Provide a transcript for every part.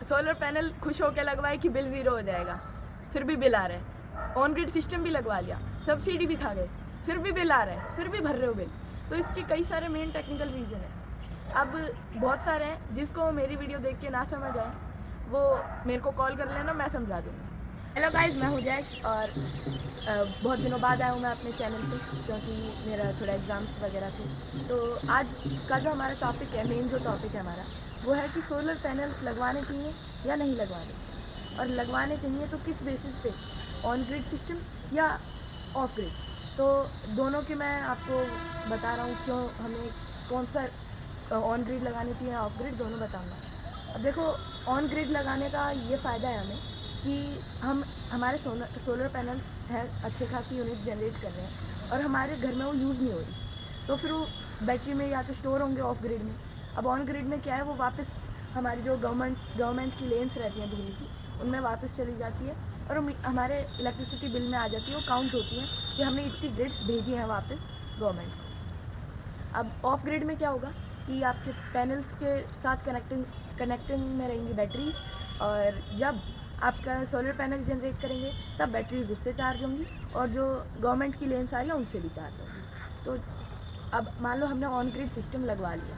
Solar panel खुश होकर लगवाए कि बिल ज़ीरो हो जाएगा, फिर भी बिल आ रहा है। ऑन ग्रिड सिस्टम भी लगवा लिया, सब्सिडी भी खा गए, फिर भी बिल आ रहा है, फिर भी भर रहे हो बिल। तो इसके कई सारे मेन टेक्निकल रीज़न हैं। अब बहुत सारे हैं, जिसको मेरी वीडियो देख के ना समझ आए वो मेरे को कॉल कर लेना, मैं समझा दूँगा। हेलो गाइस, मैं हूँ जैश और बहुत दिनों बाद आया हूँ मैं अपने चैनल पे, क्योंकि मेरा थोड़ा एग्ज़ाम्स वगैरह थे। तो आज का जो हमारा टॉपिक है, मेन जो टॉपिक है हमारा, वो है कि सोलर पैनल्स लगवाने चाहिए या नहीं लगवाने चाहिए, और लगवाने चाहिए तो किस बेसिस पे, ऑन ग्रिड सिस्टम या ऑफ ग्रिड। तो दोनों के मैं आपको बता रहा हूँ क्यों हमें कौन सा ऑन ग्रिड लगाने चाहिए या ऑफ ग्रिड, दोनों बताऊँगा। अब देखो, ऑन ग्रिड लगाने का ये फ़ायदा है हमें कि हमारे सोलर पैनल्स हैं, अच्छे खासी यूनिट जनरेट कर रहे हैं और हमारे घर में वो यूज़ नहीं हो रही, तो फिर वो बैटरी में या तो स्टोर होंगे ऑफ ग्रिड में। अब ऑन ग्रिड में क्या है, वो वापस हमारी जो गवर्नमेंट की लेन्स रहती हैं बिजली की, उनमें वापस चली जाती है और हमारे इलेक्ट्रिसिटी बिल में आ जाती है, वो काउंट होती है कि हमने इतनी ग्रिड्स भेजी हैं वापस गवर्नमेंट को। अब ऑफ ग्रिड में क्या होगा कि आपके पैनल्स के साथ कनेक्टिंग में रहेंगी बैटरीज, और जब आपका सोलर पैनल जनरेट करेंगे तब बैटरीज उससे चार्ज होंगी और जो गवर्नमेंट की लेन्स आ रही है उनसे भी चार्ज होंगी। तो अब मान लो हमने ऑन ग्रिड सिस्टम लगवा लिया,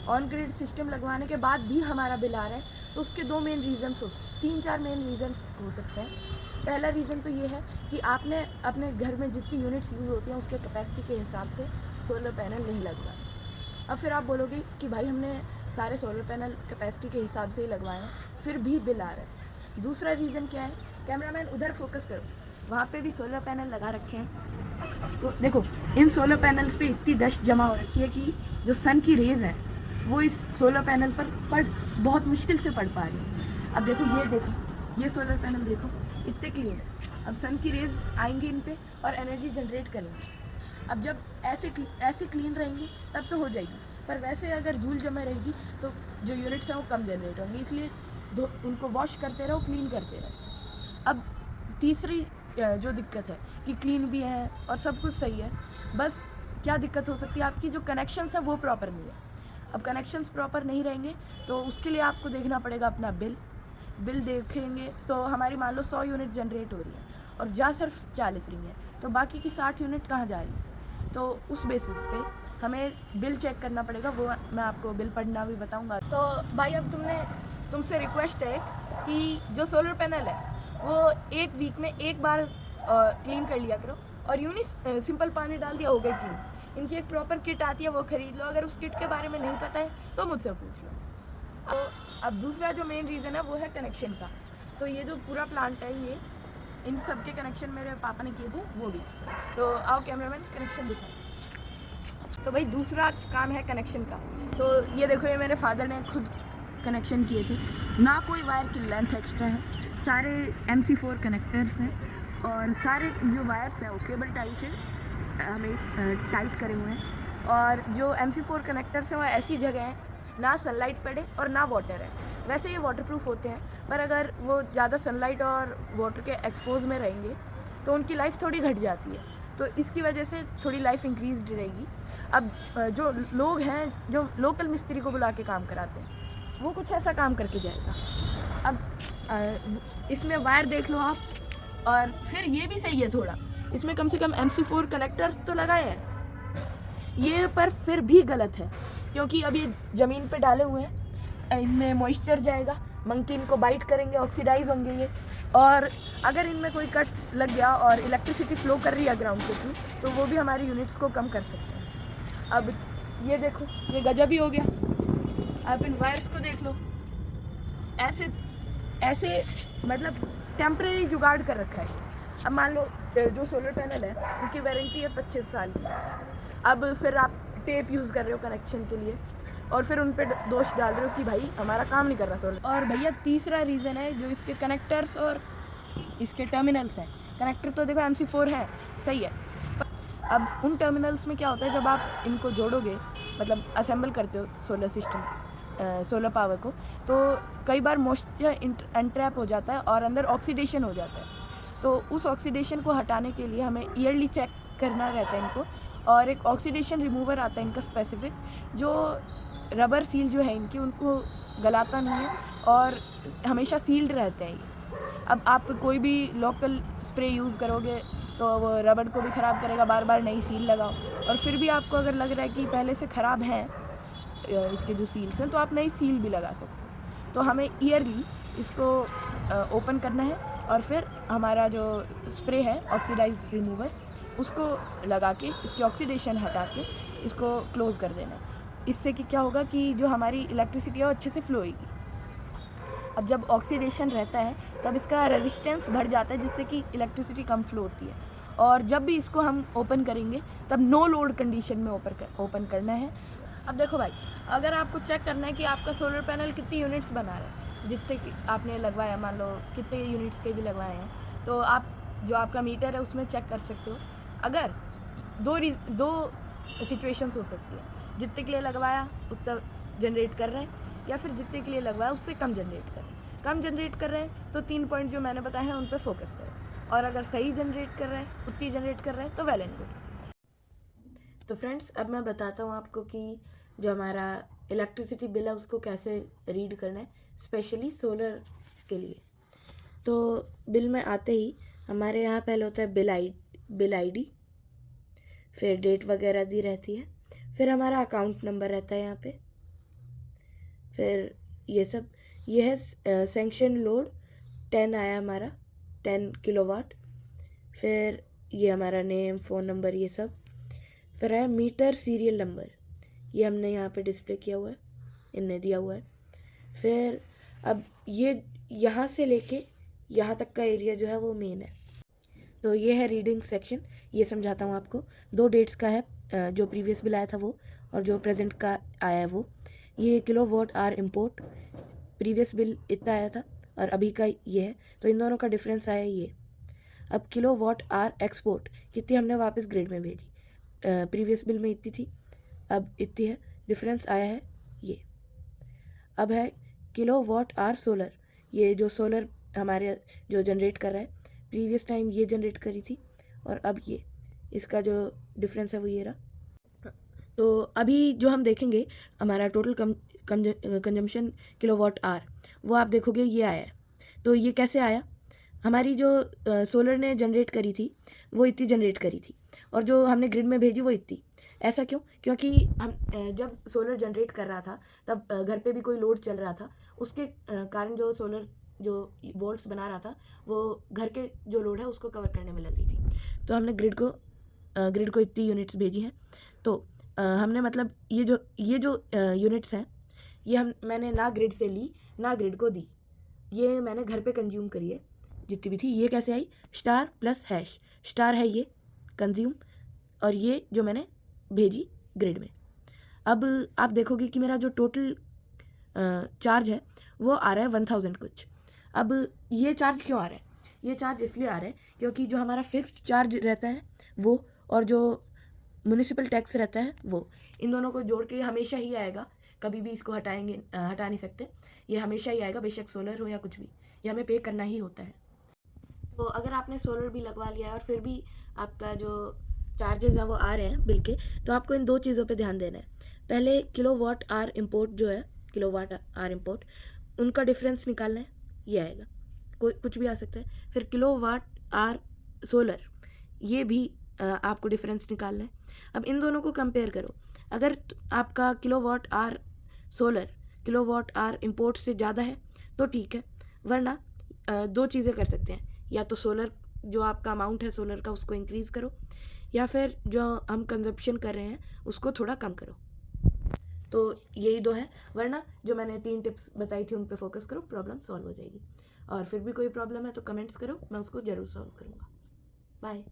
ऑन ग्रिड सिस्टम लगवाने के बाद भी हमारा बिल आ रहा है, तो उसके दो मेन रीज़न्स तीन चार मेन रीज़न्स हो सकते हैं। पहला रीज़न तो ये है कि आपने अपने घर में जितनी यूनिट्स यूज़ होती हैं उसके कैपेसिटी के हिसाब से सोलर पैनल नहीं लगवाए। अब फिर आप बोलोगे कि भाई हमने सारे सोलर पैनल कैपेसिटी के हिसाब से ही लगवाए हैं, फिर भी बिल आ रहा है। दूसरा रीज़न क्या है, कैमरामैन उधर फोकस करो, वहाँ पे भी सोलर पैनल लगा रखे हैं। तो देखो, इन सोलर पैनल्स पे इतनी डस्ट जमा हो रखी है कि जो सन की रेज़ है वो इस सोलर पैनल पर बहुत मुश्किल से पड़ पा रही है। अब देखो, ये सोलर पैनल देखो, इतने क्लीन है। अब सन की रेज़ आएंगी इन पे और एनर्जी जनरेट करेंगे। अब जब ऐसे क्लीन रहेंगी तब तो हो जाएगी, पर वैसे अगर धूल जमा रहेगी तो जो यूनिट्स हैं वो कम जनरेट होंगी, इसलिए उनको वॉश करते रहो, क्लीन करते रहो। अब तीसरी जो दिक्कत है कि क्लीन भी है और सब कुछ सही है, बस क्या दिक्कत हो सकती है, आपकी जो कनेक्शंस है वो प्रॉपर नहीं है। अब कनेक्शंस प्रॉपर नहीं रहेंगे तो उसके लिए आपको देखना पड़ेगा अपना बिल देखेंगे तो हमारी मान लो 100 यूनिट जनरेट हो रही है और जा सिर्फ 40 रही है, तो बाकी की 60 यूनिट कहाँ जा रही है। तो उस बेसिस पे हमें बिल चेक करना पड़ेगा, वो मैं आपको बिल पढ़ना भी बताऊंगा। तो भाई, अब तुमसे रिक्वेस्ट है कि जो सोलर पैनल है वो एक वीक में एक बार क्लीन कर लिया करो, और यूं नहीं सिंपल पानी डाल दिया हो गई क्लीन। इनकी एक प्रॉपर किट आती है, वो खरीद लो। अगर उस किट के बारे में नहीं पता है तो मुझसे पूछ लो। तो अब दूसरा जो मेन रीज़न है वो है कनेक्शन का। तो ये जो पूरा प्लांट है, ये इन सब के कनेक्शन मेरे पापा ने किए थे, वो भी। तो आओ कैमरामैन, कनेक्शन दिखाओ। तो भाई, दूसरा काम है कनेक्शन का। तो ये देखो, ये मेरे फादर ने खुद कनेक्शन किए थे, ना कोई वायर की लेंथ एक्स्ट्रा है, सारे MC4 कनेक्टर्स हैं और सारे जो वायर्स हैं वो केबल टाई से हमें टाइट करे हुए हैं। और जो MC4 कनेक्टर्स हैं वो ऐसी जगह हैं ना सनलाइट पड़े और ना वाटर है। वैसे ये वाटरप्रूफ होते हैं, पर अगर वो ज़्यादा सनलाइट और वाटर के एक्सपोज में रहेंगे तो उनकी लाइफ थोड़ी घट जाती है, तो इसकी वजह से थोड़ी लाइफ इंक्रीज रहेगी। अब जो लोग हैं जो लोकल मिस्त्री को बुला के काम कराते हैं, वो कुछ ऐसा काम करके जाएगा। अब इसमें वायर देख लो आप, और फिर ये भी सही है थोड़ा, इसमें कम से कम MC4 कनेक्टर्स तो लगाए हैं ये, पर फिर भी गलत है क्योंकि अब ये ज़मीन पे डाले हुए हैं, इनमें मॉइस्चर जाएगा, मंकी इनको बाइट करेंगे, ऑक्सीडाइज होंगे ये, और अगर इनमें कोई कट लग गया और इलेक्ट्रिसिटी फ्लो कर रही है ग्राउंड के थ्रू, तो वो भी हमारी यूनिट्स को कम कर सकते हैं। अब ये देखो, ये गजब ही हो गया। आप इन वायर्स को देख लो, ऐसे मतलब टेम्परेरी जुगाड़ कर रखा है। अब मान लो जो सोलर पैनल है उनकी वारंटी है 25 साल की, अब फिर आप टेप यूज़ कर रहे हो कनेक्शन के लिए और फिर उन पे दोष डाल रहे हो कि भाई हमारा काम नहीं कर रहा सोलर। और भैया, तीसरा रीज़न है जो इसके कनेक्टर्स और इसके टर्मिनल्स हैं। कनेक्टर तो देखो MC4 है, सही है, अब उन टर्मिनल्स में क्या होता है, जब आप इनको जोड़ोगे, मतलब असेंबल करते हो सोलर सिस्टम, सोलर पावर को, तो कई बार मॉइस्चर एंट्रैप हो जाता है और अंदर ऑक्सीडेशन हो जाता है। तो उस ऑक्सीडेशन को हटाने के लिए हमें ईयरली चेक करना रहता है इनको, और एक ऑक्सीडेशन रिमूवर आता है इनका स्पेसिफिक, जो रबर सील जो है इनकी, उनको गलाता नहीं है और हमेशा सील्ड रहते हैं ये। अब आप कोई भी लोकल स्प्रे यूज़ करोगे तो वो रबड़ को भी ख़राब करेगा, बार बार नई सील लगाओ। और फिर भी आपको अगर लग रहा है कि पहले से ख़राब हैं इसके जो सील्स हैं, तो आप नई सील भी लगा सकते हो। तो हमें ईयरली इसको ओपन करना है और फिर हमारा जो स्प्रे है ऑक्सीडाइज रिमूवर उसको लगा के इसकी ऑक्सीडेशन हटा के इसको क्लोज़ कर देना है। इससे कि क्या होगा कि जो हमारी इलेक्ट्रिसिटी है वो अच्छे से फ्लो होगी। अब जब ऑक्सीडेशन रहता है तब इसका रेजिस्टेंस बढ़ जाता है, जिससे कि इलेक्ट्रिसिटी कम फ्लो होती है। और जब भी इसको हम ओपन करेंगे तब नो लोड कंडीशन में ओपन करना है। अब देखो भाई, अगर आपको चेक करना है कि आपका सोलर पैनल कितनी यूनिट्स बना रहा है, जितने कि आपने लगवाया, मान लो कितने यूनिट्स के भी लगवाए हैं, तो आप जो आपका मीटर है उसमें चेक कर सकते हो। अगर दो सिचुएशंस हो सकती है, जितने के लिए लगवाया उतना जनरेट कर रहे हैं, या फिर जितने के लिए लगवाया उससे कम जनरेट कर रहे हैं। कम जनरेट कर रहे हैं तो 3 पॉइंट जो मैंने बताए हैं उन पर फोकस करें, और अगर सही जनरेट कर रहे हैं, उतनी जनरेट कर रहे हैं, तो वेल एंड गुड। तो फ्रेंड्स, अब मैं बताता हूँ आपको कि जो हमारा इलेक्ट्रिसिटी बिल है उसको कैसे रीड करना है, स्पेशली सोलर के लिए। तो बिल में आते ही हमारे यहाँ पहले होता है बिल आईडी, फिर डेट वगैरह दी रहती है, फिर हमारा अकाउंट नंबर रहता है यहाँ पे, फिर ये सब, ये है सैंक्शन लोड 10 आया हमारा, 10 किलोवाट। फिर ये हमारा नेम, फ़ोन नंबर, ये सब। फिर है मीटर सीरियल नंबर, ये हमने यहाँ पे डिस्प्ले किया हुआ है, इनने दिया हुआ है। फिर अब ये यहाँ से लेके यहाँ तक का एरिया जो है वो मेन है। तो ये है रीडिंग सेक्शन, ये समझाता हूँ आपको। 2 डेट्स का है, जो प्रीवियस बिल आया था वो, और जो प्रेजेंट का आया है वो। ये kilowatt hour import, previous bill इतना आया था और अभी का ये है, तो इन दोनों का डिफरेंस आया ये। अब किलोवाट आवर एक्सपोर्ट, कितनी हमने वापस ग्रिड में भेजी, प्रीवियस बिल में इतनी थी, अब इतनी है, डिफरेंस आया है ये। अब है किलोवाट आवर सोलर, ये जो सोलर हमारे जो जनरेट कर रहा है, प्रीवियस टाइम ये जनरेट करी थी और अब ये, इसका जो डिफरेंस है वो ये रहा। तो अभी जो हम देखेंगे हमारा टोटल कंजम्पशन किलोवाट आवर, वो आप देखोगे ये आया है। तो ये कैसे आया, हमारी जो सोलर ने जनरेट करी थी वो इतनी जनरेट करी थी, और जो हमने ग्रिड में भेजी वो इतनी। ऐसा क्यों? क्योंकि हम जब सोलर जनरेट कर रहा था तब घर पे भी कोई लोड चल रहा था, उसके कारण जो सोलर जो वोल्ट्स बना रहा था वो घर के जो लोड है उसको कवर करने में लग रही थी। तो हमने ग्रिड को इतनी यूनिट्स भेजी हैं। तो हमने मतलब ये जो यूनिट्स हैं ये मैंने ना ग्रिड से ली ना ग्रिड को दी, ये मैंने घर पे कंज्यूम करी है जितनी भी थी। ये कैसे आई, स्टार प्लस हैश, स्टार है ये कंज्यूम, और ये जो मैंने भेजी ग्रिड में। अब आप देखोगे कि मेरा जो टोटल चार्ज है वो आ रहा है 1000 कुछ। अब ये चार्ज क्यों आ रहा है, ये चार्ज इसलिए आ रहा है क्योंकि जो हमारा फिक्स्ड चार्ज रहता है वो, और जो म्यूनिसिपल टैक्स रहता है वो, इन दोनों को जोड़ के हमेशा ही आएगा, कभी भी इसको हटा नहीं सकते, ये हमेशा ही आएगा, बेशक सोलर हो या कुछ भी, ये हमें पे करना ही होता है। तो अगर आपने सोलर भी लगवा लिया है और फिर भी आपका जो चार्जेस हैं वो आ रहे हैं बिल के, तो आपको इन 2 चीज़ों पे ध्यान देना है। पहले किलोवाट आवर इंपोर्ट जो है, किलोवाट आवर इंपोर्ट, उनका डिफरेंस निकालना है, ये आएगा, कोई कुछ भी आ सकता है। फिर किलोवाट आवर सोलर, ये भी आपको डिफरेंस निकालना है। अब इन दोनों को कंपेयर करो, अगर आपका kilowatt hour solar kilowatt hour import से ज़्यादा है तो ठीक है, वरना 2 चीज़ें कर सकते हैं, या तो सोलर जो आपका अमाउंट है सोलर का उसको इंक्रीज़ करो, या फिर जो हम कंजप्शन कर रहे हैं उसको थोड़ा कम करो। तो यही 2 है, वरना जो मैंने 3 टिप्स बताई थी उन पे फोकस करो, प्रॉब्लम सॉल्व हो जाएगी। और फिर भी कोई प्रॉब्लम है तो कमेंट्स करो, मैं उसको ज़रूर सॉल्व करूँगा। बाय।